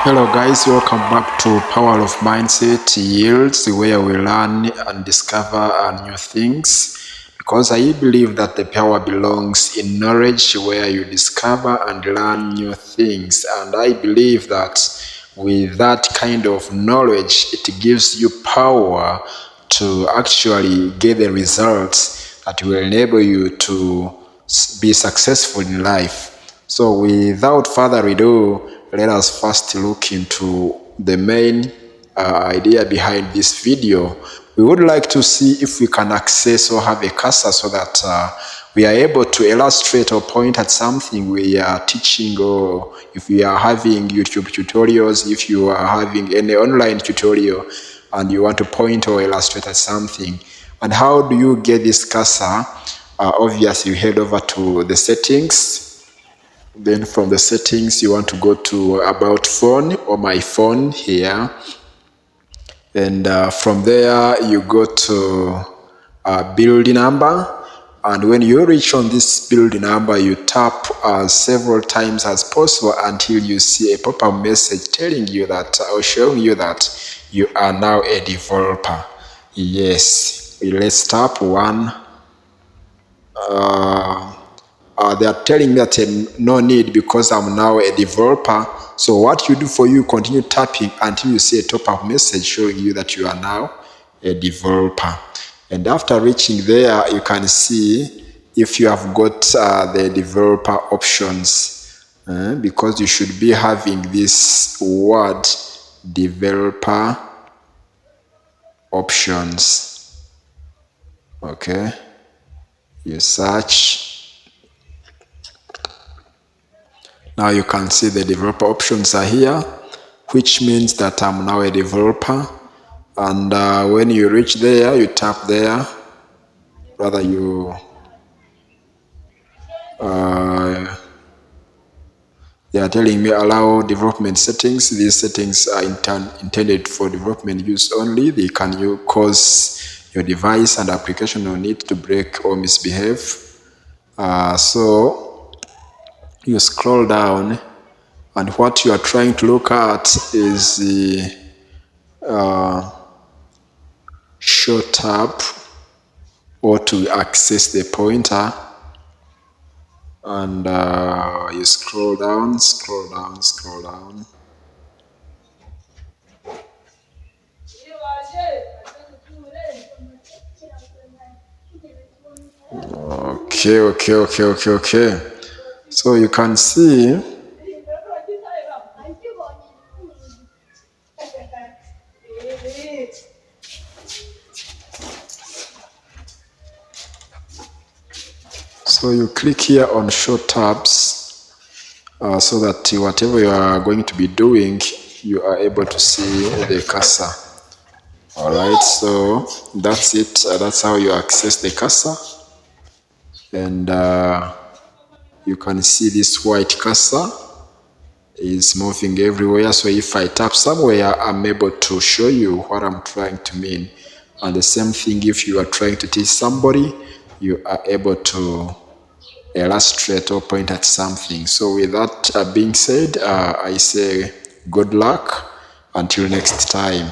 Hello guys, welcome back to Power of Mindset Yields, where we learn and discover new things, because I believe that the power belongs in knowledge, where you discover and learn new things. And I believe that with that kind of knowledge, it gives you power to actually get the results that will enable you to be successful in life. So without further ado, let us first look into the main idea behind this video. We would like to see if we can access or have a cursor so that we are able to illustrate or point at something we are teaching, or if we are having YouTube tutorials, if you are having any online tutorial and you want to point or illustrate at something. And how do you get this cursor? Obviously, you head over to the settings. Then from the settings, you want to go to about phone or my phone here. And from there, you go to build number. And when you reach on this build number, you tap several times as possible until you see a pop-up message telling you that, or showing you that you are now a developer. Yes, let's tap one. They are telling me that no need, because I'm now a developer. So what you do for you, continue tapping until you see a top-up message showing you that you are now a developer. And after reaching there, you can see if you have got the developer options, because you should be having this word developer options. Okay, you search. Now you can see the developer options are here, which means that I'm now a developer. And when you reach there, you tap there. Rather, they are telling me allow development settings. These settings are intended for development use only. They can cause your device and application no need to break or misbehave. So you scroll down, and what you are trying to look at is the show tab, or to access the pointer. And you scroll down. Okay. So you can see so you click here on show tabs, so that whatever you are going to be doing, you are able to see the cursor. Alright, so that's it. That's how you access the cursor. And you can see this white cursor is moving everywhere. So if I tap somewhere, I'm able to show you what I'm trying to mean. And the same thing, if you are trying to teach somebody, you are able to illustrate or point at something. So with that being said, I say good luck until next time.